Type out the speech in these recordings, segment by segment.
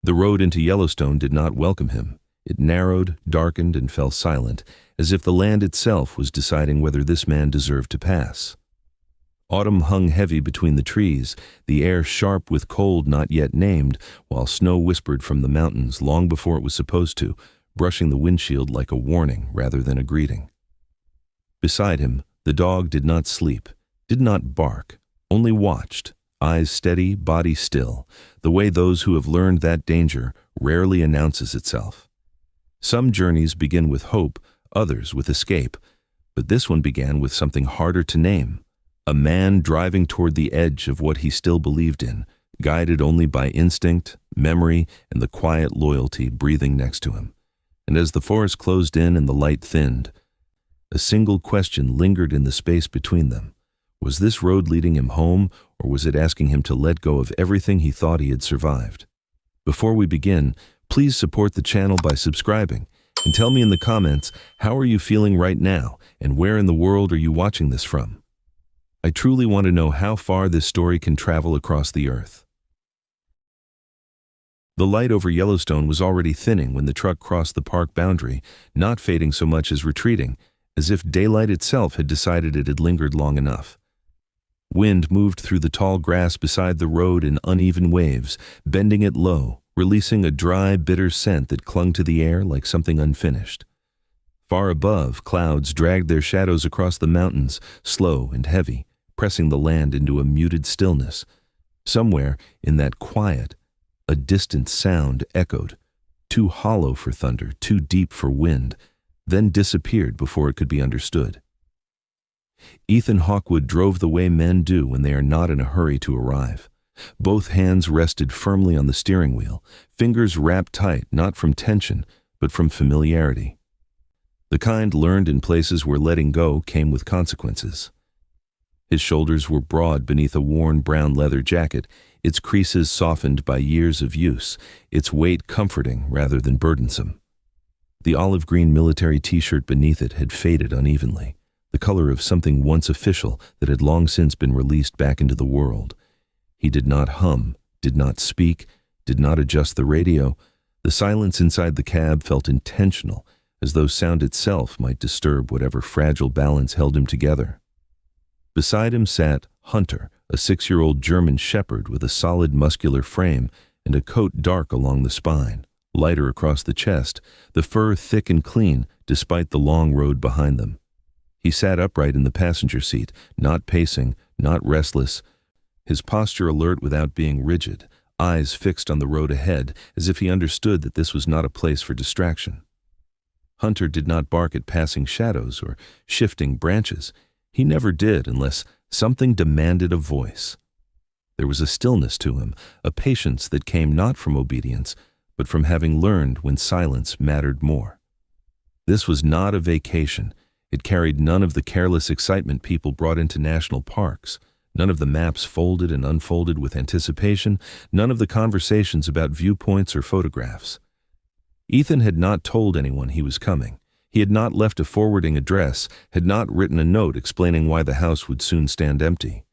The road into Yellowstone did not welcome him. It narrowed, darkened, and fell silent, as if the land itself was deciding whether this man deserved to pass. Autumn hung heavy between the trees, the air sharp with cold not yet named, while snow whispered from the mountains long before it was supposed to, brushing the windshield like a warning rather than a greeting. Beside him, the dog did not sleep, did not bark, only watched, eyes steady, body still, the way those who have learned that danger rarely announces itself. Some journeys begin with hope, others with escape, but this one began with something harder to name. A man driving toward the edge of what he still believed in, guided only by instinct, memory, and the quiet loyalty breathing next to him. And as the forest closed in and the light thinned, a single question lingered in the space between them. Was this road leading him home, or was it asking him to let go of everything he thought he had survived? Before we begin, please support the channel by subscribing, and tell me in the comments, how are you feeling right now, and where in the world are you watching this from? I truly want to know how far this story can travel across the earth. The light over Yellowstone was already thinning when the truck crossed the park boundary, not fading so much as retreating, as if daylight itself had decided it had lingered long enough. Wind moved through the tall grass beside the road in uneven waves, bending it low, releasing a dry, bitter scent that clung to the air like something unfinished. Far above, clouds dragged their shadows across the mountains, slow and heavy, pressing the land into a muted stillness. Somewhere in that quiet, a distant sound echoed, too hollow for thunder, too deep for wind, then disappeared before it could be understood. Ethan Hawkwood drove the way men do when they are not in a hurry to arrive. Both hands rested firmly on the steering wheel, fingers wrapped tight not from tension, but from familiarity. The kind learned in places where letting go came with consequences. His shoulders were broad beneath a worn brown leather jacket, its creases softened by years of use, its weight comforting rather than burdensome. The olive green military t-shirt beneath it had faded unevenly, the color of something once official that had long since been released back into the world. He did not hum, did not speak, did not adjust the radio. The silence inside the cab felt intentional, as though sound itself might disturb whatever fragile balance held him together. Beside him sat Hunter, a 6-year-old German shepherd with a solid muscular frame and a coat dark along the spine, lighter across the chest, the fur thick and clean despite the long road behind them. He sat upright in the passenger seat, not pacing, not restless, his posture alert without being rigid, eyes fixed on the road ahead, as if he understood that this was not a place for distraction. Hunter did not bark at passing shadows or shifting branches. He never did unless something demanded a voice. There was a stillness to him, a patience that came not from obedience, but from having learned when silence mattered more. This was not a vacation. It carried none of the careless excitement people brought into national parks, none of the maps folded and unfolded with anticipation, none of the conversations about viewpoints or photographs. Ethan had not told anyone he was coming. He had not left a forwarding address, had not written a note explaining why the house would soon stand empty.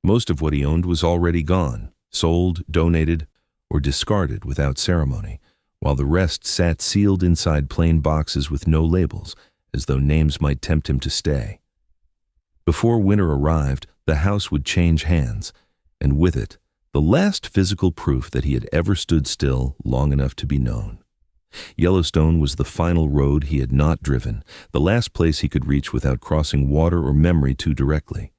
Most of what he owned was already gone, sold, donated, or discarded without ceremony, while the rest sat sealed inside plain boxes with no labels, as though names might tempt him to stay. Before winter arrived, the house would change hands, and with it, the last physical proof that he had ever stood still long enough to be known. Yellowstone was the final road he had not driven, the last place he could reach without crossing water or memory too directly.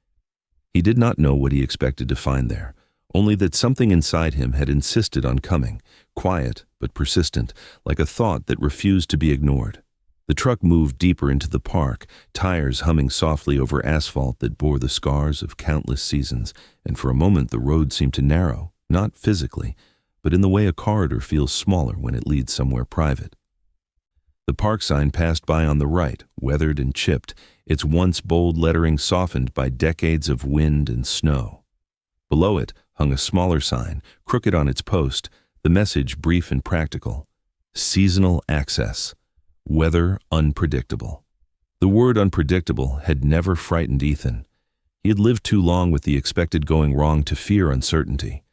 He did not know what he expected to find there, only that something inside him had insisted on coming, quiet but persistent, like a thought that refused to be ignored. The truck moved deeper into the park, tires humming softly over asphalt that bore the scars of countless seasons, and for a moment the road seemed to narrow, not physically, but in the way a corridor feels smaller when it leads somewhere private. The park sign passed by on the right, weathered and chipped, its once bold lettering softened by decades of wind and snow. Below it hung a smaller sign, crooked on its post, the message brief and practical: seasonal access, weather unpredictable. The word unpredictable had never frightened Ethan. He had lived too long with the expected going wrong to fear uncertainty.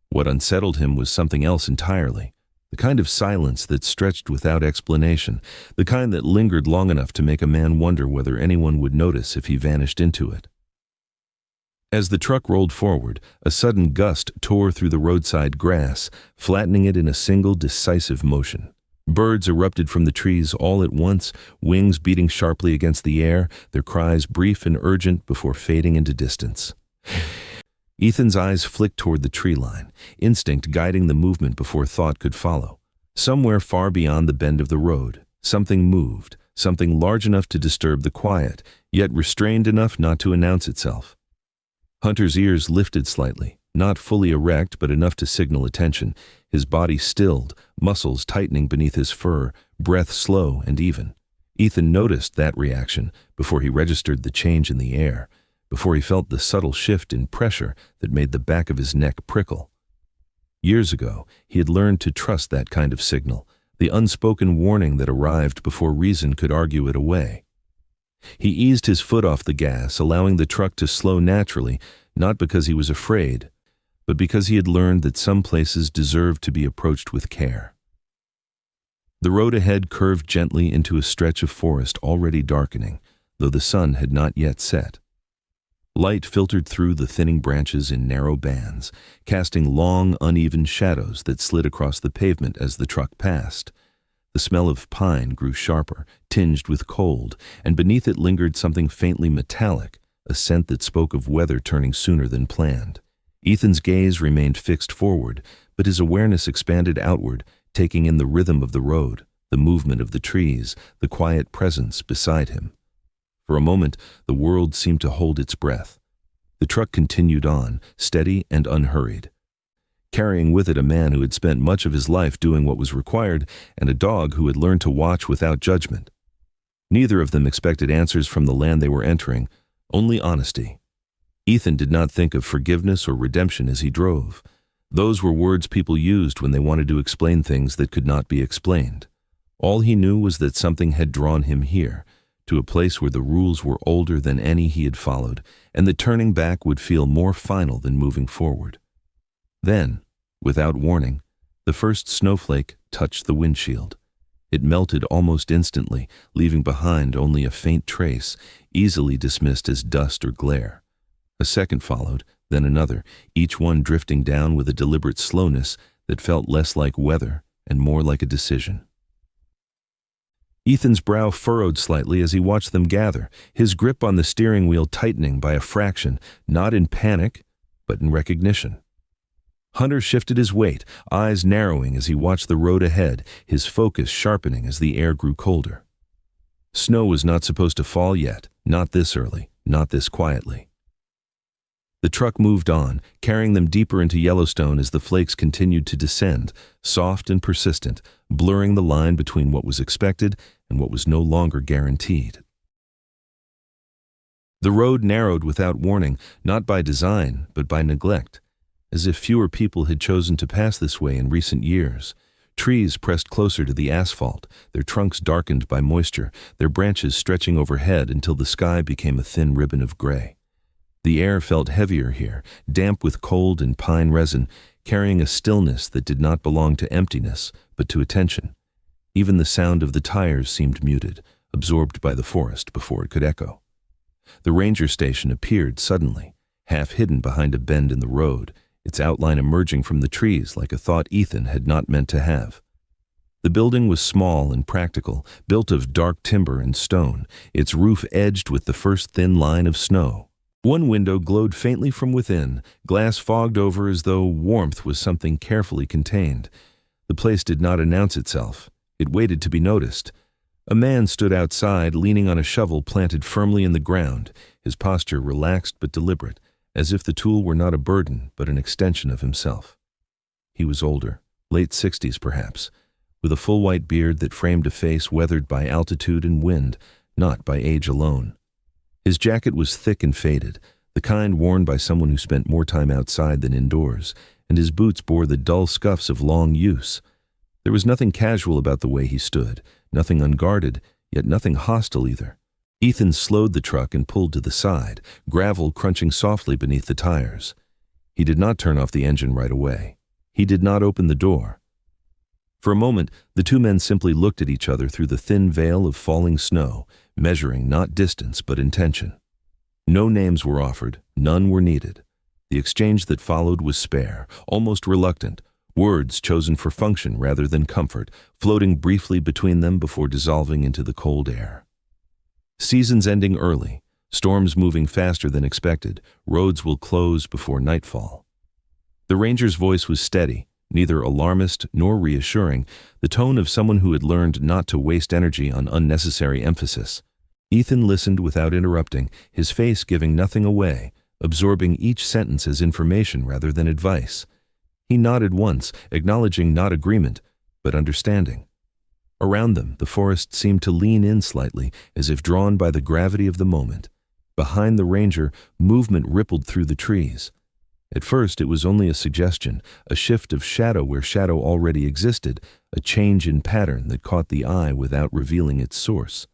What unsettled him was something else entirely, The kind of silence that stretched without explanation, the kind that lingered long enough to make a man wonder whether anyone would notice if he vanished into it. As the truck rolled forward, a sudden gust tore through the roadside grass, flattening it in a single decisive motion. Birds erupted from the trees all at once, wings beating sharply against the air, their cries brief and urgent before fading into distance. Ethan's eyes flicked toward the tree line, instinct guiding the movement before thought could follow. Somewhere far beyond the bend of the road, something moved, something large enough to disturb the quiet, yet restrained enough not to announce itself. Hunter's ears lifted slightly, not fully erect but enough to signal attention, his body stilled, muscles tightening beneath his fur, breath slow and even. Ethan noticed that reaction before he registered the change in the air, before he felt the subtle shift in pressure that made the back of his neck prickle. Years ago, he had learned to trust that kind of signal, the unspoken warning that arrived before reason could argue it away. He eased his foot off the gas, allowing the truck to slow naturally, not because he was afraid, but because he had learned that some places deserved to be approached with care. The road ahead curved gently into a stretch of forest already darkening, though the sun had not yet set. Light filtered through the thinning branches in narrow bands, casting long, uneven shadows that slid across the pavement as the truck passed. The smell of pine grew sharper, tinged with cold, and beneath it lingered something faintly metallic, a scent that spoke of weather turning sooner than planned. Ethan's gaze remained fixed forward, but his awareness expanded outward, taking in the rhythm of the road, the movement of the trees, the quiet presence beside him. For a moment, the world seemed to hold its breath. The truck continued on, steady and unhurried, carrying with it a man who had spent much of his life doing what was required and a dog who had learned to watch without judgment. Neither of them expected answers from the land they were entering, only honesty. Ethan did not think of forgiveness or redemption as he drove. Those were words people used when they wanted to explain things that could not be explained. All he knew was that something had drawn him here, to a place where the rules were older than any he had followed, and that turning back would feel more final than moving forward. Then, without warning, the first snowflake touched the windshield. It melted almost instantly, leaving behind only a faint trace, easily dismissed as dust or glare. A second followed, then another, each one drifting down with a deliberate slowness that felt less like weather and more like a decision. Ethan's brow furrowed slightly as he watched them gather, his grip on the steering wheel tightening by a fraction, not in panic, but in recognition. Hunter shifted his weight, eyes narrowing as he watched the road ahead, his focus sharpening as the air grew colder. Snow was not supposed to fall yet, not this early, not this quietly. The truck moved on, carrying them deeper into Yellowstone as the flakes continued to descend, soft and persistent, blurring the line between what was expected and what was no longer guaranteed. The road narrowed without warning, not by design, but by neglect, as if fewer people had chosen to pass this way in recent years. Trees pressed closer to the asphalt, their trunks darkened by moisture, their branches stretching overhead until the sky became a thin ribbon of gray. The air felt heavier here, damp with cold and pine resin, carrying a stillness that did not belong to emptiness, but to attention. Even the sound of the tires seemed muted, absorbed by the forest before it could echo. The ranger station appeared suddenly, half hidden behind a bend in the road, its outline emerging from the trees like a thought Ethan had not meant to have. The building was small and practical, built of dark timber and stone, its roof edged with the first thin line of snow. One window glowed faintly from within, glass fogged over as though warmth was something carefully contained. The place did not announce itself. It waited to be noticed. A man stood outside, leaning on a shovel planted firmly in the ground, his posture relaxed but deliberate, as if the tool were not a burden but an extension of himself. He was older, late 60s perhaps, with a full white beard that framed a face weathered by altitude and wind, not by age alone. His jacket was thick and faded, the kind worn by someone who spent more time outside than indoors, and his boots bore the dull scuffs of long use. There was nothing casual about the way he stood, nothing unguarded, yet nothing hostile either. Ethan slowed the truck and pulled to the side, gravel crunching softly beneath the tires. He did not turn off the engine right away. He did not open the door. For a moment, the two men simply looked at each other through the thin veil of falling snow, measuring not distance but intention. No names were offered, none were needed. The exchange that followed was spare, almost reluctant, words chosen for function rather than comfort, floating briefly between them before dissolving into the cold air. Seasons ending early, storms moving faster than expected, roads will close before nightfall. The ranger's voice was steady, neither alarmist nor reassuring, the tone of someone who had learned not to waste energy on unnecessary emphasis. Ethan listened without interrupting, his face giving nothing away, absorbing each sentence as information rather than advice. He nodded once, acknowledging not agreement, but understanding. Around them, the forest seemed to lean in slightly, as if drawn by the gravity of the moment. Behind the ranger, movement rippled through the trees. At first, it was only a suggestion, a shift of shadow where shadow already existed, a change in pattern that caught the eye without revealing its source.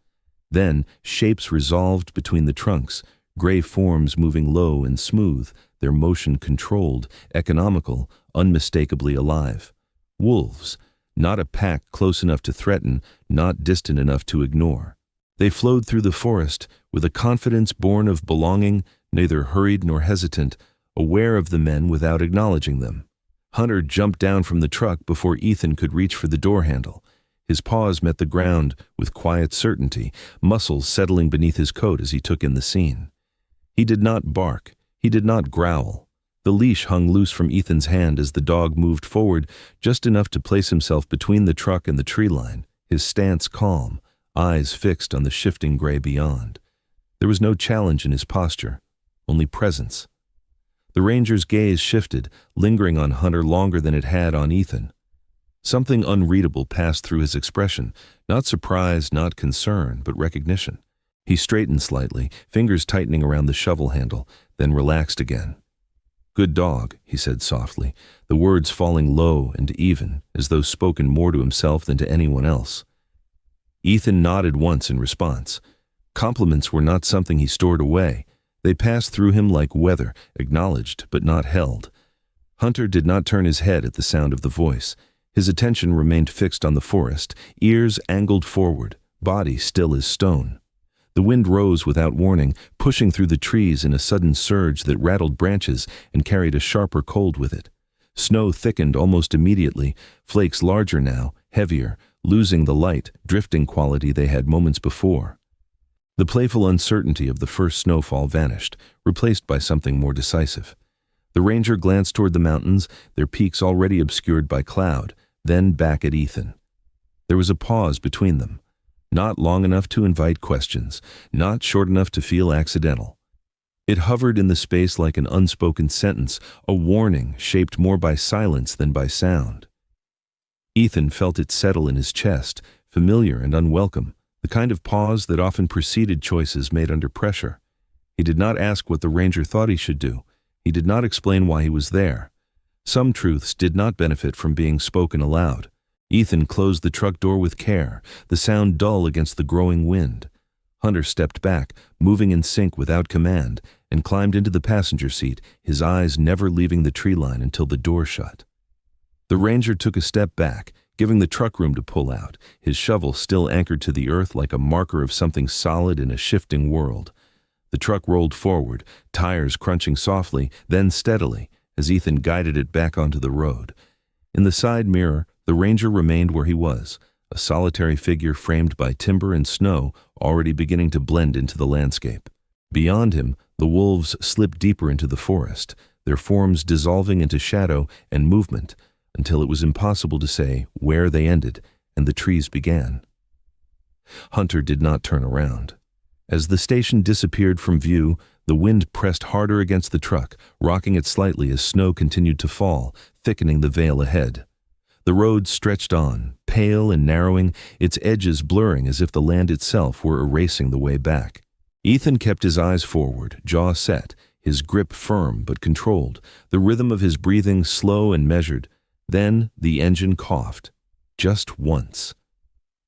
Then, shapes resolved between the trunks, gray forms moving low and smooth, their motion controlled, economical, unmistakably alive. Wolves, not a pack close enough to threaten, not distant enough to ignore. They flowed through the forest with a confidence born of belonging, neither hurried nor hesitant, aware of the men without acknowledging them. Hunter jumped down from the truck before Ethan could reach for the door handle. His paws met the ground with quiet certainty, muscles settling beneath his coat as he took in the scene. He did not bark. He did not growl. The leash hung loose from Ethan's hand as the dog moved forward, just enough to place himself between the truck and the tree line, his stance calm, eyes fixed on the shifting gray beyond. There was no challenge in his posture, only presence. The ranger's gaze shifted, lingering on Hunter longer than it had on Ethan. Something unreadable passed through his expression, not surprise, not concern, but recognition. He straightened slightly, fingers tightening around the shovel handle, then relaxed again. "Good dog," he said softly, the words falling low and even, as though spoken more to himself than to anyone else. Ethan nodded once in response. Compliments were not something he stored away. They passed through him like weather, acknowledged but not held. Hunter did not turn his head at the sound of the voice. His attention remained fixed on the forest, ears angled forward, body still as stone. The wind rose without warning, pushing through the trees in a sudden surge that rattled branches and carried a sharper cold with it. Snow thickened almost immediately, flakes larger now, heavier, losing the light, drifting quality they had moments before. The playful uncertainty of the first snowfall vanished, replaced by something more decisive. The ranger glanced toward the mountains, their peaks already obscured by cloud, then back at Ethan. There was a pause between them. Not long enough to invite questions, not short enough to feel accidental. It hovered in the space like an unspoken sentence, a warning shaped more by silence than by sound. Ethan felt it settle in his chest, familiar and unwelcome, the kind of pause that often preceded choices made under pressure. He did not ask what the ranger thought he should do. He did not explain why he was there. Some truths did not benefit from being spoken aloud. Ethan closed the truck door with care, the sound dull against the growing wind. Hunter stepped back, moving in sync without command, and climbed into the passenger seat, his eyes never leaving the tree line until the door shut. The ranger took a step back, giving the truck room to pull out, his shovel still anchored to the earth like a marker of something solid in a shifting world. The truck rolled forward, tires crunching softly, then steadily, as Ethan guided it back onto the road. In the side mirror, the ranger remained where he was, a solitary figure framed by timber and snow already beginning to blend into the landscape. Beyond him, the wolves slipped deeper into the forest, their forms dissolving into shadow and movement, until it was impossible to say where they ended and the trees began. Hunter did not turn around. As the station disappeared from view, the wind pressed harder against the truck, rocking it slightly as snow continued to fall, thickening the veil ahead. The road stretched on, pale and narrowing, its edges blurring as if the land itself were erasing the way back. Ethan kept his eyes forward, jaw set, his grip firm but controlled, the rhythm of his breathing slow and measured. Then the engine coughed. Just once.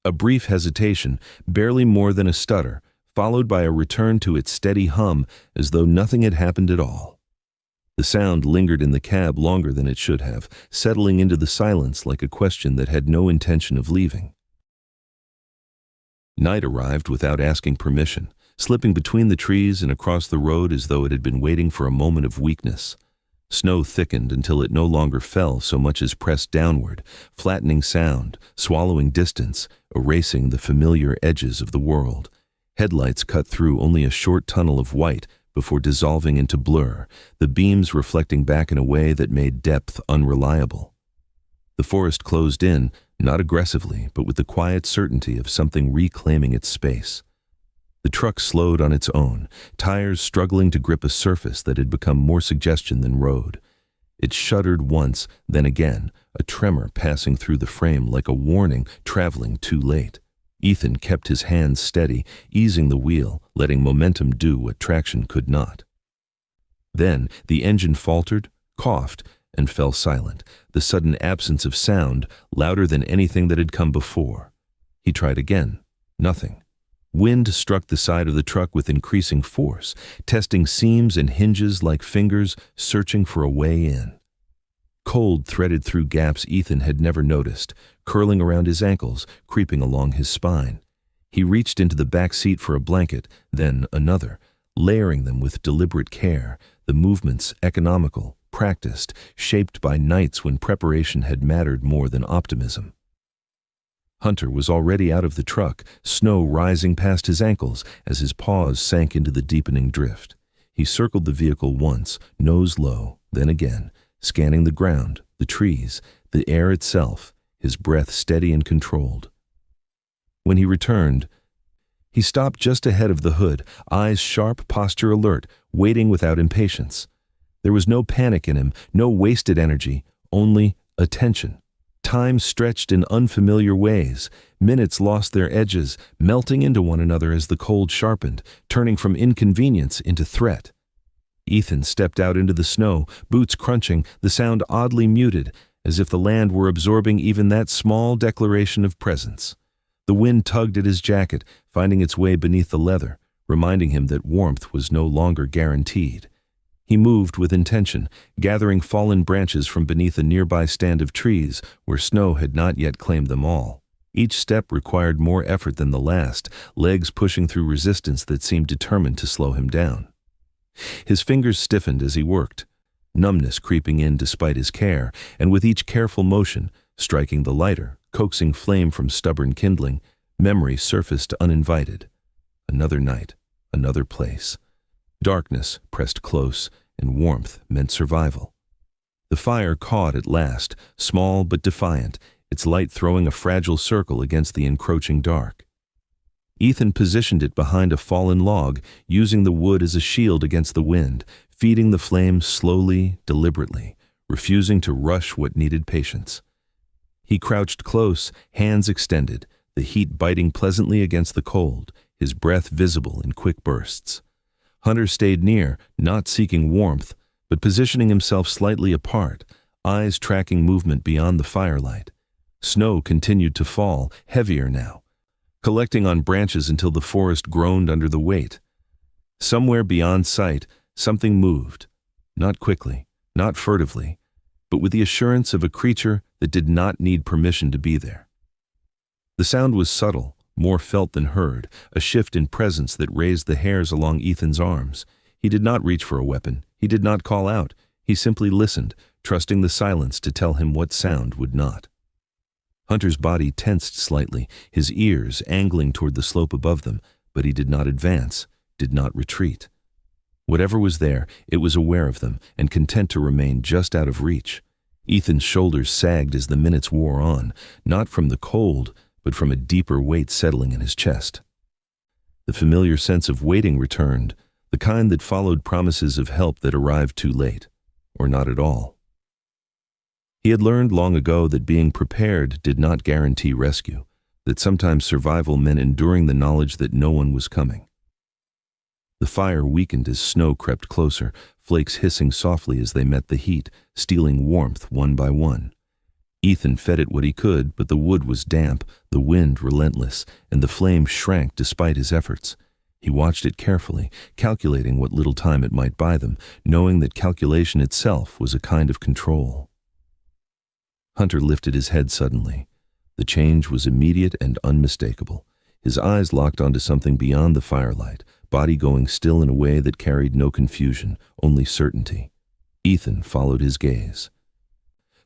A brief hesitation, barely more than a stutter, followed by a return to its steady hum as though nothing had happened at all. The sound lingered in the cab longer than it should have, settling into the silence like a question that had no intention of leaving. Night arrived without asking permission, slipping between the trees and across the road as though it had been waiting for a moment of weakness. Snow thickened until it no longer fell so much as pressed downward, flattening sound, swallowing distance, erasing the familiar edges of the world. Headlights cut through only a short tunnel of white before dissolving into blur, the beams reflecting back in a way that made depth unreliable. The forest closed in, not aggressively, but with the quiet certainty of something reclaiming its space. The truck slowed on its own, tires struggling to grip a surface that had become more suggestion than road. It shuddered once, then again, a tremor passing through the frame like a warning traveling too late. Ethan kept his hands steady, easing the wheel, letting momentum do what traction could not. Then the engine faltered, coughed, and fell silent, the sudden absence of sound louder than anything that had come before. He tried again. Nothing. Wind struck the side of the truck with increasing force, testing seams and hinges like fingers searching for a way in. Cold threaded through gaps Ethan had never noticed, curling around his ankles, creeping along his spine. He reached into the back seat for a blanket, then another, layering them with deliberate care, the movements economical, practiced, shaped by nights when preparation had mattered more than optimism. Hunter was already out of the truck, snow rising past his ankles as his paws sank into the deepening drift. He circled the vehicle once, nose low, then again, scanning the ground, the trees, the air itself, his breath steady and controlled. When he returned, he stopped just ahead of the hood, eyes sharp, posture alert, waiting without impatience. There was no panic in him, no wasted energy, only attention. Time stretched in unfamiliar ways. Minutes lost their edges, melting into one another as the cold sharpened, turning from inconvenience into threat. Ethan stepped out into the snow, boots crunching, the sound oddly muted, as if the land were absorbing even that small declaration of presence. The wind tugged at his jacket, finding its way beneath the leather, reminding him that warmth was no longer guaranteed. He moved with intention, gathering fallen branches from beneath a nearby stand of trees where snow had not yet claimed them all. Each step required more effort than the last, legs pushing through resistance that seemed determined to slow him down. His fingers stiffened as he worked, numbness creeping in despite his care, and with each careful motion, striking the lighter, coaxing flame from stubborn kindling, memory surfaced uninvited. Another night, another place. Darkness pressed close, and warmth meant survival. The fire caught at last, small but defiant, its light throwing a fragile circle against the encroaching dark. Ethan positioned it behind a fallen log, using the wood as a shield against the wind, feeding the flame slowly, deliberately, refusing to rush what needed patience. He crouched close, hands extended, the heat biting pleasantly against the cold, his breath visible in quick bursts. Hunter stayed near, not seeking warmth, but positioning himself slightly apart, eyes tracking movement beyond the firelight. Snow continued to fall, heavier now, collecting on branches until the forest groaned under the weight. Somewhere beyond sight, something moved, not quickly, not furtively, but with the assurance of a creature that did not need permission to be there. The sound was subtle, more felt than heard, a shift in presence that raised the hairs along Ethan's arms. He did not reach for a weapon. He did not call out. He simply listened, trusting the silence to tell him what sound would not. Hunter's body tensed slightly, his ears angling toward the slope above them, but he did not advance, did not retreat. Whatever was there, it was aware of them and content to remain just out of reach. Ethan's shoulders sagged as the minutes wore on, not from the cold, but from a deeper weight settling in his chest. The familiar sense of waiting returned, the kind that followed promises of help that arrived too late, or not at all. He had learned long ago that being prepared did not guarantee rescue, that sometimes survival meant enduring the knowledge that no one was coming. The fire weakened as snow crept closer, flakes hissing softly as they met the heat, stealing warmth one by one. Ethan fed it what he could, but the wood was damp, the wind relentless, and the flame shrank despite his efforts. He watched it carefully, calculating what little time it might buy them, knowing that calculation itself was a kind of control. Hunter lifted his head suddenly. The change was immediate and unmistakable. His eyes locked onto something beyond the firelight, body going still in a way that carried no confusion, only certainty. Ethan followed his gaze.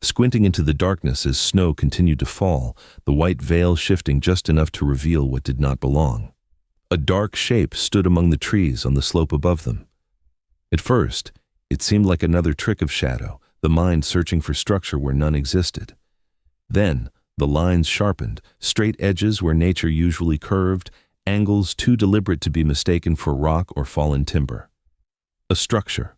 Squinting into the darkness as snow continued to fall, the white veil shifting just enough to reveal what did not belong. A dark shape stood among the trees on the slope above them. At first, it seemed like another trick of shadow, the mind searching for structure where none existed. Then, the lines sharpened, straight edges where nature usually curved, angles too deliberate to be mistaken for rock or fallen timber. A structure.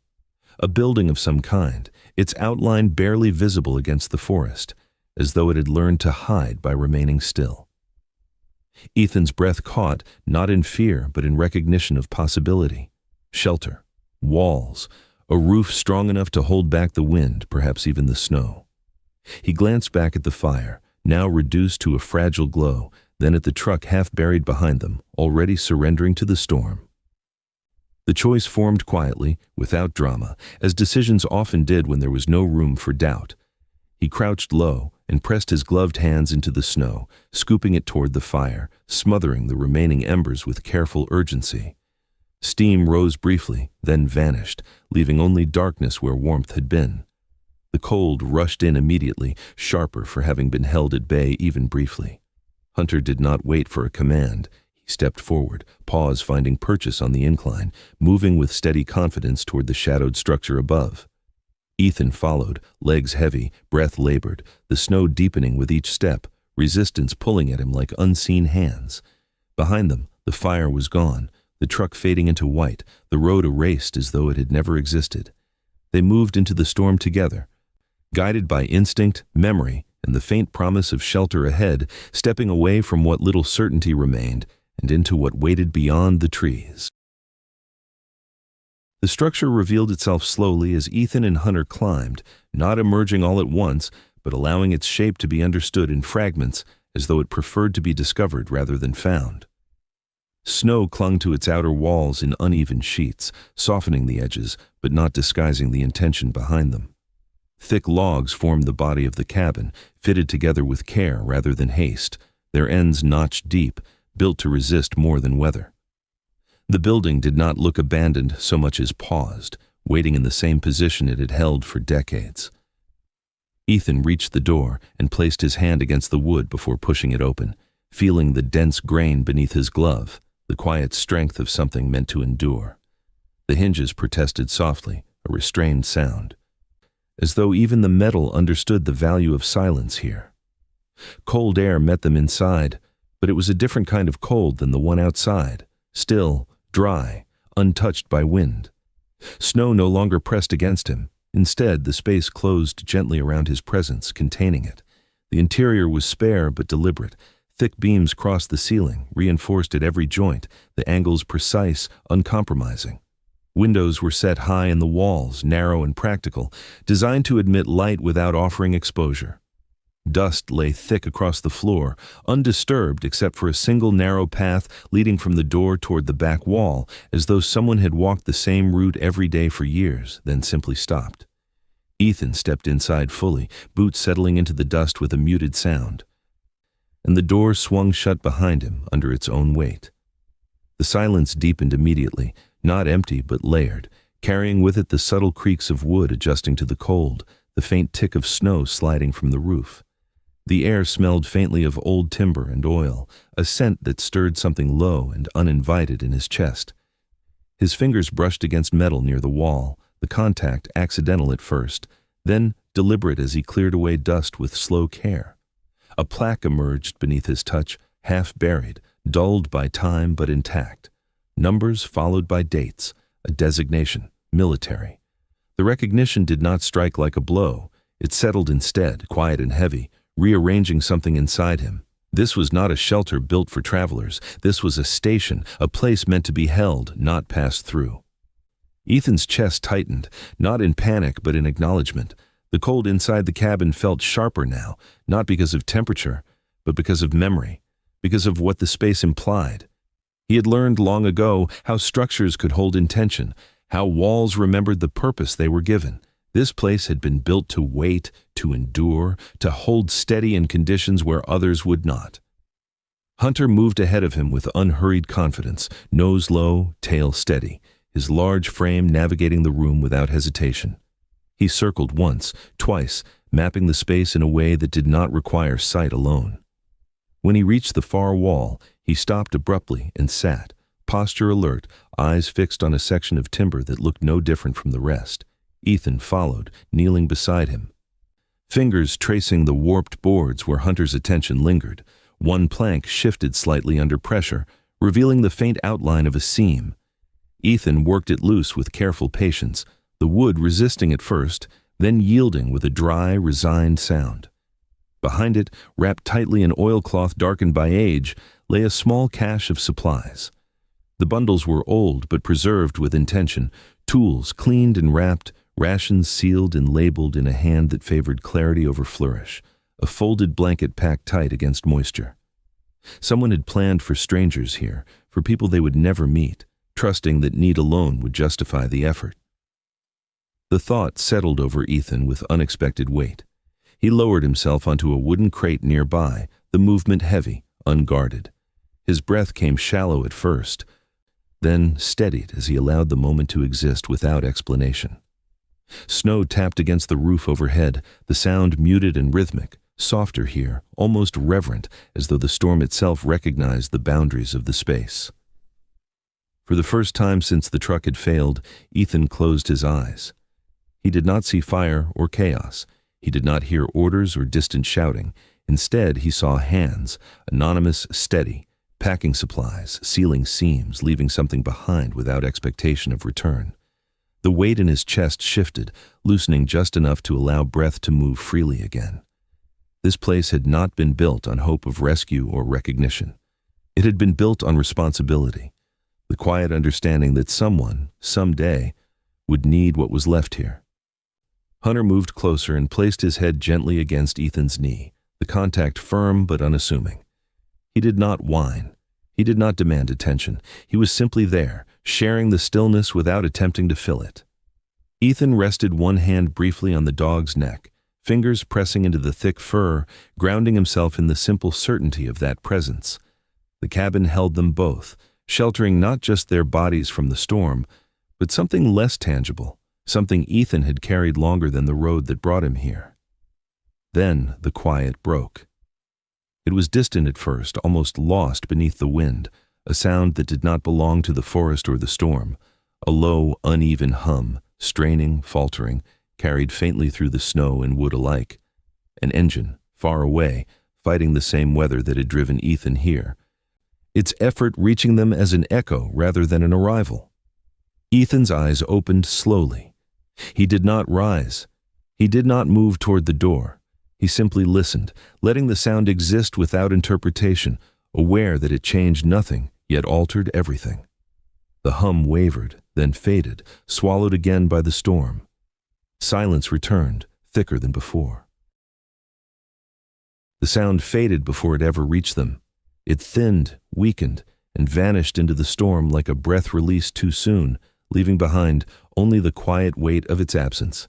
A building of some kind, its outline barely visible against the forest, as though it had learned to hide by remaining still. Ethan's breath caught, not in fear but in recognition of possibility. Shelter, walls, a roof strong enough to hold back the wind, perhaps even the snow. He glanced back at the fire, now reduced to a fragile glow, then at the truck half buried behind them, already surrendering to the storm. The choice formed quietly, without drama, as decisions often did when there was no room for doubt. He crouched low and pressed his gloved hands into the snow, scooping it toward the fire, smothering the remaining embers with careful urgency. Steam rose briefly, then vanished, leaving only darkness where warmth had been. The cold rushed in immediately, sharper for having been held at bay even briefly. Hunter did not wait for a command. He stepped forward, paws finding purchase on the incline, moving with steady confidence toward the shadowed structure above. Ethan followed, legs heavy, breath labored, the snow deepening with each step, resistance pulling at him like unseen hands. Behind them, the fire was gone, the truck fading into white, the road erased as though it had never existed. They moved into the storm together, guided by instinct, memory, and the faint promise of shelter ahead, stepping away from what little certainty remained and into what waited beyond the trees. The structure revealed itself slowly as Ethan and Hunter climbed, not emerging all at once, but allowing its shape to be understood in fragments, as though it preferred to be discovered rather than found. Snow clung to its outer walls in uneven sheets, softening the edges, but not disguising the intention behind them. Thick logs formed the body of the cabin, fitted together with care rather than haste, their ends notched deep, built to resist more than weather. The building did not look abandoned so much as paused, waiting in the same position it had held for decades. Ethan reached the door and placed his hand against the wood before pushing it open, feeling the dense grain beneath his glove, the quiet strength of something meant to endure. The hinges protested softly, a restrained sound, as though even the metal understood the value of silence here. Cold air met them inside, but it was a different kind of cold than the one outside, still, dry, untouched by wind. Snow no longer pressed against him. Instead, the space closed gently around his presence, containing it. The interior was spare but deliberate. Thick beams crossed the ceiling, reinforced at every joint, the angles precise, uncompromising. Windows were set high in the walls, narrow and practical, designed to admit light without offering exposure. Dust lay thick across the floor, undisturbed except for a single narrow path leading from the door toward the back wall, as though someone had walked the same route every day for years, then simply stopped. Ethan stepped inside fully, boots settling into the dust with a muted sound. And the door swung shut behind him under its own weight. The silence deepened immediately, not empty but layered, carrying with it the subtle creaks of wood adjusting to the cold, the faint tick of snow sliding from the roof. The air smelled faintly of old timber and oil, a scent that stirred something low and uninvited in his chest. His fingers brushed against metal near the wall, the contact accidental at first, then deliberate as he cleared away dust with slow care. A plaque emerged beneath his touch, half buried, dulled by time but intact. Numbers followed by dates, a designation, military. The recognition did not strike like a blow. It settled instead, quiet and heavy, rearranging something inside him. This was not a shelter built for travelers. This was a station, a place meant to be held, not passed through. Ethan's chest tightened, not in panic but in acknowledgement. The cold inside the cabin felt sharper now, not because of temperature, but because of memory, because of what the space implied. He had learned long ago how structures could hold intention, how walls remembered the purpose they were given. This place had been built to wait, to endure, to hold steady in conditions where others would not. Hunter moved ahead of him with unhurried confidence, nose low, tail steady, his large frame navigating the room without hesitation. He circled once, twice, mapping the space in a way that did not require sight alone. When he reached the far wall, he stopped abruptly and sat, posture alert, eyes fixed on a section of timber that looked no different from the rest. Ethan followed, kneeling beside him. Fingers tracing the warped boards where Hunter's attention lingered. One plank shifted slightly under pressure, revealing the faint outline of a seam. Ethan worked it loose with careful patience, the wood resisting at first, then yielding with a dry, resigned sound. Behind it, wrapped tightly in oilcloth darkened by age, lay a small cache of supplies. The bundles were old but preserved with intention, tools cleaned and wrapped, rations sealed and labeled in a hand that favored clarity over flourish, a folded blanket packed tight against moisture. Someone had planned for strangers here, for people they would never meet, trusting that need alone would justify the effort. The thought settled over Ethan with unexpected weight. He lowered himself onto a wooden crate nearby, the movement heavy, unguarded. His breath came shallow at first, then steadied as he allowed the moment to exist without explanation. Snow tapped against the roof overhead, the sound muted and rhythmic, softer here, almost reverent, as though the storm itself recognized the boundaries of the space. For the first time since the truck had failed, Ethan closed his eyes. He did not see fire or chaos. He did not hear orders or distant shouting. Instead, he saw hands, anonymous, steady, packing supplies, sealing seams, leaving something behind without expectation of return. The weight in his chest shifted, loosening just enough to allow breath to move freely again. This place had not been built on hope of rescue or recognition. It had been built on responsibility, the quiet understanding that someone, someday, would need what was left here. Hunter moved closer and placed his head gently against Ethan's knee, the contact firm but unassuming. He did not whine. He did not demand attention. He was simply there, sharing the stillness without attempting to fill it. Ethan rested one hand briefly on the dog's neck, fingers pressing into the thick fur, grounding himself in the simple certainty of that presence. The cabin held them both, sheltering not just their bodies from the storm, but something less tangible, something Ethan had carried longer than the road that brought him here. Then the quiet broke. It was distant at first, almost lost beneath the wind, a sound that did not belong to the forest or the storm, a low, uneven hum, straining, faltering, carried faintly through the snow and wood alike. An engine, far away, fighting the same weather that had driven Ethan here, its effort reaching them as an echo rather than an arrival. Ethan's eyes opened slowly. He did not rise. He did not move toward the door. He simply listened, letting the sound exist without interpretation, aware that it changed nothing, yet altered everything. The hum wavered, then faded, swallowed again by the storm. Silence returned, thicker than before. The sound faded before it ever reached them. It thinned, weakened, and vanished into the storm like a breath released too soon, leaving behind only the quiet weight of its absence.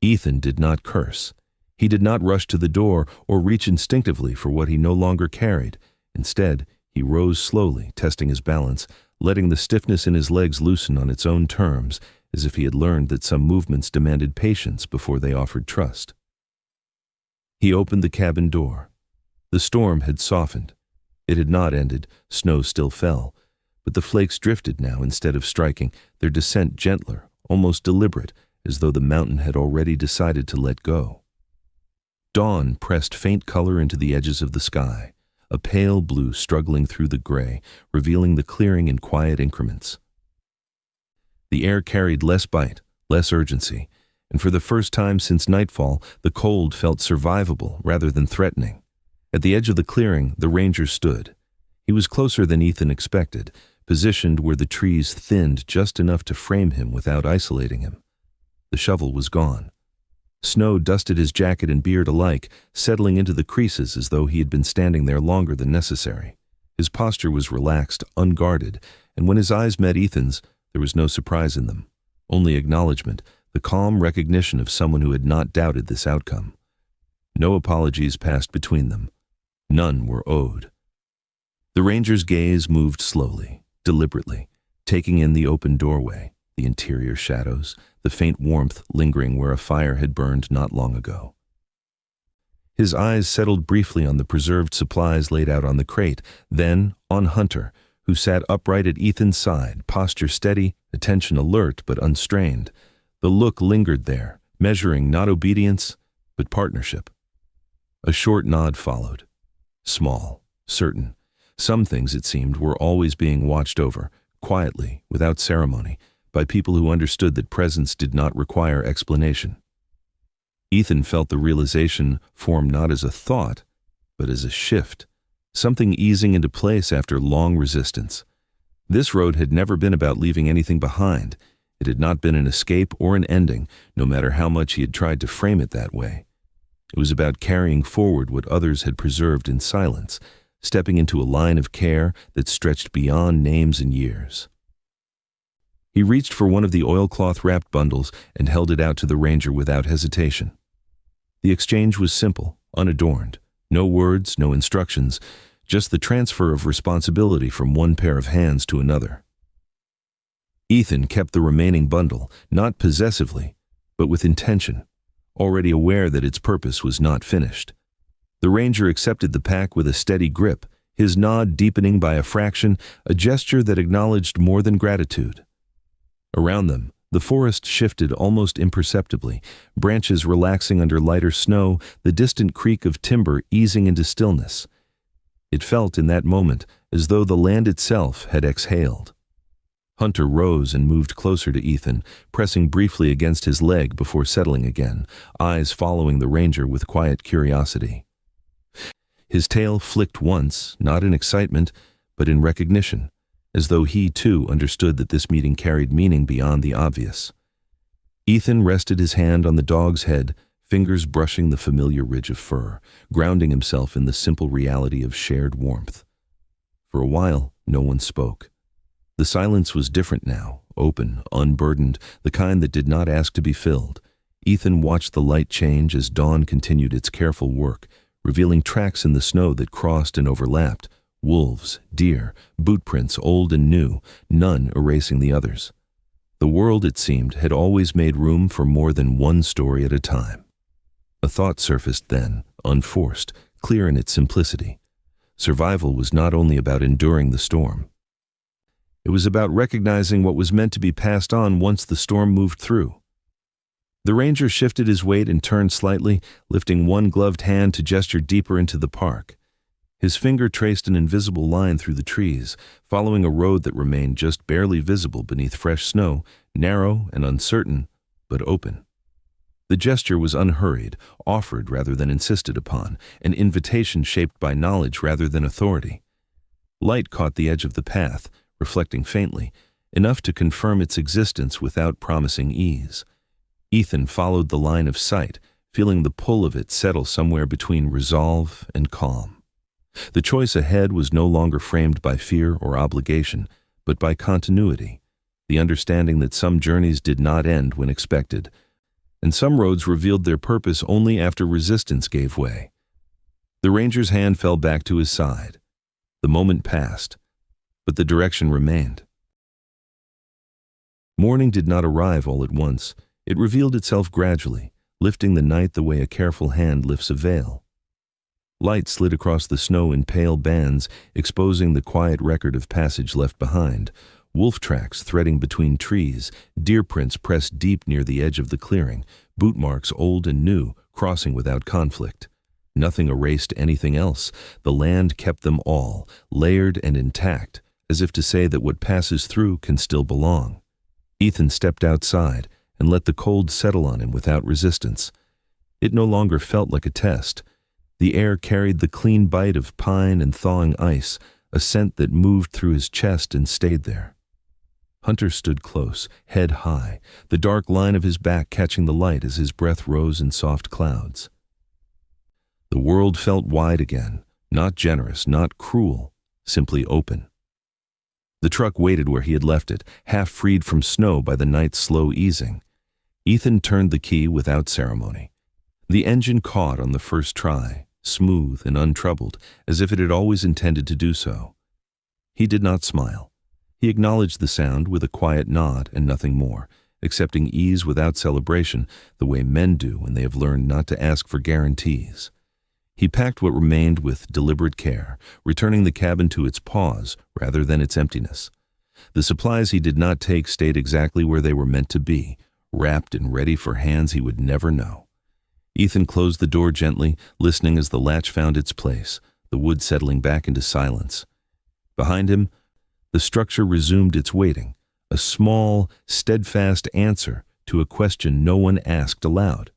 Ethan did not curse. He did not rush to the door or reach instinctively for what he no longer carried. Instead, he rose slowly, testing his balance, letting the stiffness in his legs loosen on its own terms, as if he had learned that some movements demanded patience before they offered trust. He opened the cabin door. The storm had softened. It had not ended, snow still fell, but the flakes drifted now instead of striking, their descent gentler, almost deliberate, as though the mountain had already decided to let go. Dawn pressed faint color into the edges of the sky, a pale blue struggling through the gray, revealing the clearing in quiet increments. The air carried less bite, less urgency, and for the first time since nightfall, the cold felt survivable rather than threatening. At the edge of the clearing, the ranger stood. He was closer than Ethan expected, positioned where the trees thinned just enough to frame him without isolating him. The shovel was gone. Snow dusted his jacket and beard alike, settling into the creases as though he had been standing there longer than necessary. His posture was relaxed, unguarded, and when his eyes met Ethan's, there was no surprise in them, only acknowledgement, the calm recognition of someone who had not doubted this outcome. No apologies passed between them. None were owed. The ranger's gaze moved slowly, deliberately, taking in the open doorway, the interior shadows, the faint warmth lingering where a fire had burned not long ago. His eyes settled briefly on the preserved supplies laid out on the crate, then on Hunter, who sat upright at Ethan's side, posture steady, attention alert but unstrained. The look lingered there, measuring not obedience, but partnership. A short nod followed. Small, certain. Some things, it seemed, were always being watched over, quietly, without ceremony, by people who understood that presence did not require explanation. Ethan felt the realization form not as a thought, but as a shift, something easing into place after long resistance. This road had never been about leaving anything behind. It had not been an escape or an ending, no matter how much he had tried to frame it that way. It was about carrying forward what others had preserved in silence, stepping into a line of care that stretched beyond names and years. He reached for one of the oilcloth-wrapped bundles and held it out to the ranger without hesitation. The exchange was simple, unadorned. No words, no instructions, just the transfer of responsibility from one pair of hands to another. Ethan kept the remaining bundle, not possessively, but with intention, already aware that its purpose was not finished. The ranger accepted the pack with a steady grip, his nod deepening by a fraction, a gesture that acknowledged more than gratitude. Around them, the forest shifted almost imperceptibly, branches relaxing under lighter snow, the distant creak of timber easing into stillness. It felt in that moment as though the land itself had exhaled. Hunter rose and moved closer to Ethan, pressing briefly against his leg before settling again, eyes following the ranger with quiet curiosity. His tail flicked once, not in excitement, but in recognition, as though he too understood that this meeting carried meaning beyond the obvious. Ethan rested his hand on the dog's head, fingers brushing the familiar ridge of fur, grounding himself in the simple reality of shared warmth. For a while, no one spoke. The silence was different now, open, unburdened, the kind that did not ask to be filled. Ethan watched the light change as dawn continued its careful work, revealing tracks in the snow that crossed and overlapped, wolves, deer, bootprints old and new, none erasing the others. The world, it seemed, had always made room for more than one story at a time. A thought surfaced then, unforced, clear in its simplicity. Survival was not only about enduring the storm. It was about recognizing what was meant to be passed on once the storm moved through. The ranger shifted his weight and turned slightly, lifting one gloved hand to gesture deeper into the park. His finger traced an invisible line through the trees, following a road that remained just barely visible beneath fresh snow, narrow and uncertain, but open. The gesture was unhurried, offered rather than insisted upon, an invitation shaped by knowledge rather than authority. Light caught the edge of the path, reflecting faintly, enough to confirm its existence without promising ease. Ethan followed the line of sight, feeling the pull of it settle somewhere between resolve and calm. The choice ahead was no longer framed by fear or obligation, but by continuity, the understanding that some journeys did not end when expected, and some roads revealed their purpose only after resistance gave way. The ranger's hand fell back to his side. The moment passed, but the direction remained. Morning did not arrive all at once. It revealed itself gradually, lifting the night the way a careful hand lifts a veil. Light slid across the snow in pale bands, exposing the quiet record of passage left behind. Wolf tracks threading between trees, deer prints pressed deep near the edge of the clearing, boot marks old and new, crossing without conflict. Nothing erased anything else. The land kept them all, layered and intact, as if to say that what passes through can still belong. Ethan stepped outside and let the cold settle on him without resistance. It no longer felt like a test. The air carried the clean bite of pine and thawing ice, a scent that moved through his chest and stayed there. Hunter stood close, head high, the dark line of his back catching the light as his breath rose in soft clouds. The world felt wide again, not generous, not cruel, simply open. The truck waited where he had left it, half freed from snow by the night's slow easing. Ethan turned the key without ceremony. The engine caught on the first try, smooth and untroubled, as if it had always intended to do so. He did not smile. He acknowledged the sound with a quiet nod and nothing more, accepting ease without celebration the way men do when they have learned not to ask for guarantees. He packed what remained with deliberate care, returning the cabin to its pause rather than its emptiness. The supplies he did not take stayed exactly where they were meant to be, wrapped and ready for hands he would never know. Ethan closed the door gently, listening as the latch found its place, the wood settling back into silence. Behind him, the structure resumed its waiting, a small, steadfast answer to a question no one asked aloud.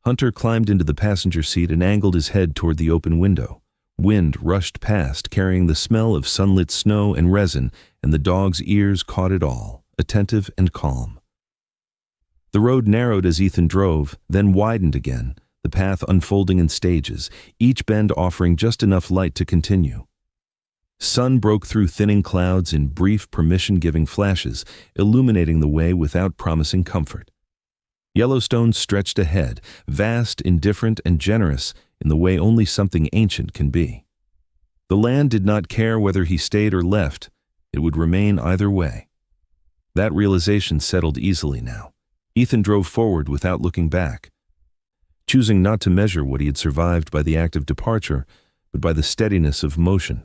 Hunter climbed into the passenger seat and angled his head toward the open window. Wind rushed past, carrying the smell of sunlit snow and resin, and the dog's ears caught it all, attentive and calm. The road narrowed as Ethan drove, then widened again, the path unfolding in stages, each bend offering just enough light to continue. Sun broke through thinning clouds in brief, permission-giving flashes, illuminating the way without promising comfort. Yellowstone stretched ahead, vast, indifferent, and generous in the way only something ancient can be. The land did not care whether he stayed or left. It would remain either way. That realization settled easily now. Ethan drove forward without looking back, choosing not to measure what he had survived by the act of departure, but by the steadiness of motion.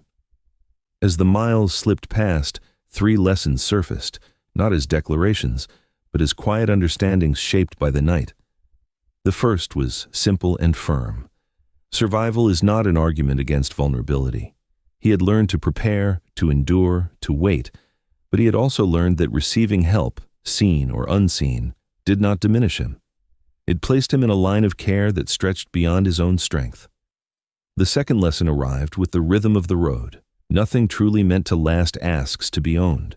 As the miles slipped past, 3 lessons surfaced, not as declarations, but as quiet understandings shaped by the night. The first was simple and firm. Survival is not an argument against vulnerability. He had learned to prepare, to endure, to wait, but he had also learned that receiving help, seen or unseen, did not diminish him. It placed him in a line of care that stretched beyond his own strength. The second lesson arrived with the rhythm of the road. Nothing truly meant to last asks to be owned.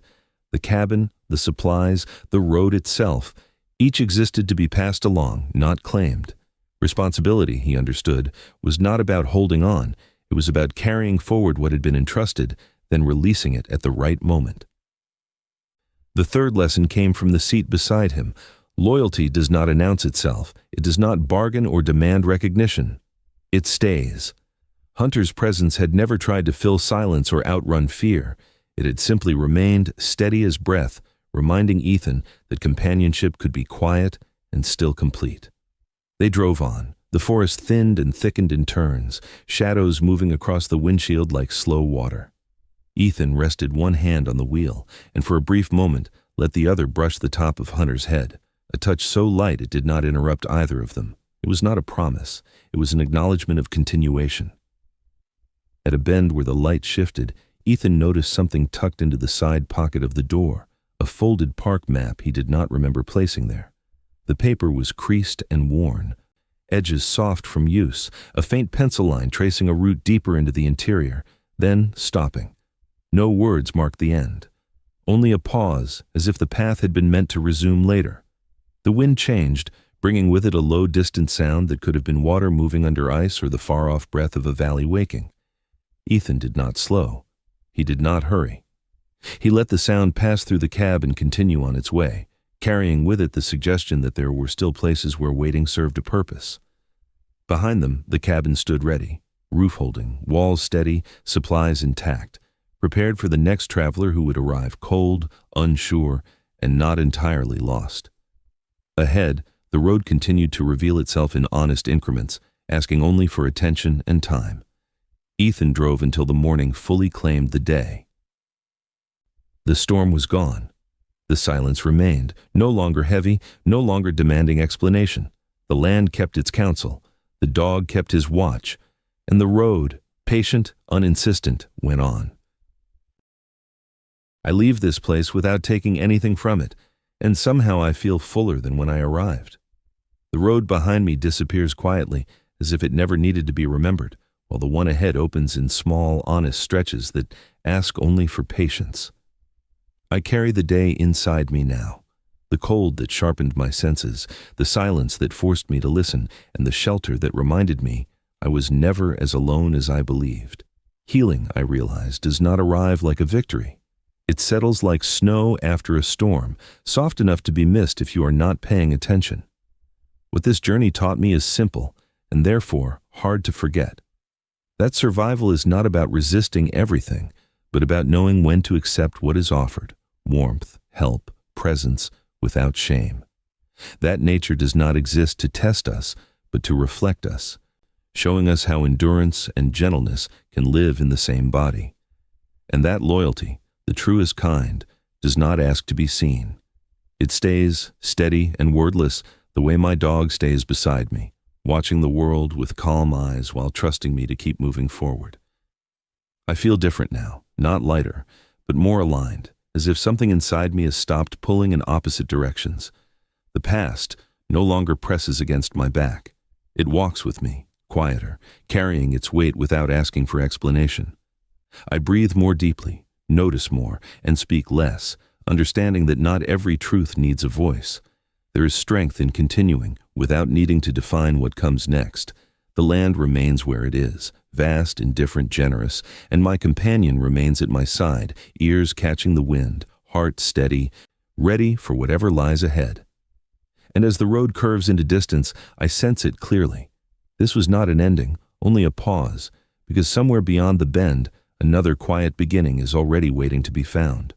The cabin, the supplies, the road itself, each existed to be passed along, not claimed. Responsibility, he understood, was not about holding on. It was about carrying forward what had been entrusted, then releasing it at the right moment. The third lesson came from the seat beside him. Loyalty does not announce itself. It does not bargain or demand recognition. It stays. Hunter's presence had never tried to fill silence or outrun fear. It had simply remained steady as breath, reminding Ethan that companionship could be quiet and still complete. They drove on. The forest thinned and thickened in turns, shadows moving across the windshield like slow water. Ethan rested one hand on the wheel, and for a brief moment let the other brush the top of Hunter's head, a touch so light it did not interrupt either of them. It was not a promise. It was an acknowledgement of continuation. At a bend where the light shifted, Ethan noticed something tucked into the side pocket of the door, a folded park map he did not remember placing there. The paper was creased and worn, edges soft from use, a faint pencil line tracing a route deeper into the interior, then stopping. No words marked the end. Only a pause, as if the path had been meant to resume later. The wind changed, bringing with it a low, distant sound that could have been water moving under ice or the far-off breath of a valley waking. Ethan did not slow. He did not hurry. He let the sound pass through the cab and continue on its way, carrying with it the suggestion that there were still places where waiting served a purpose. Behind them, the cabin stood ready, roof holding, walls steady, supplies intact, prepared for the next traveler who would arrive cold, unsure, and not entirely lost. Ahead, the road continued to reveal itself in honest increments, asking only for attention and time. Ethan drove until the morning fully claimed the day. The storm was gone. The silence remained, no longer heavy, no longer demanding explanation. The land kept its counsel, the dog kept his watch, and the road, patient, uninsistent, went on. I leave this place without taking anything from it, and somehow I feel fuller than when I arrived. The road behind me disappears quietly, as if it never needed to be remembered, while the one ahead opens in small, honest stretches that ask only for patience. I carry the day inside me now, the cold that sharpened my senses, the silence that forced me to listen, and the shelter that reminded me I was never as alone as I believed. Healing, I realize, does not arrive like a victory. It settles like snow after a storm, soft enough to be missed if you are not paying attention. What this journey taught me is simple, and therefore hard to forget. That survival is not about resisting everything, but about knowing when to accept what is offered: warmth, help, presence, without shame. That nature does not exist to test us, but to reflect us, showing us how endurance and gentleness can live in the same body. And that loyalty, the truest kind, does not ask to be seen. It stays steady and wordless the way my dog stays beside me, watching the world with calm eyes while trusting me to keep moving forward. I feel different now, not lighter, but more aligned, as if something inside me has stopped pulling in opposite directions. The past no longer presses against my back. It walks with me, quieter, carrying its weight without asking for explanation. I breathe more deeply, notice more, and speak less, understanding that not every truth needs a voice. There is strength in continuing, without needing to define what comes next. The land remains where it is, vast, indifferent, generous, and my companion remains at my side, ears catching the wind, heart steady, ready for whatever lies ahead. And as the road curves into distance, I sense it clearly. This was not an ending, only a pause, because somewhere beyond the bend, another quiet beginning is already waiting to be found.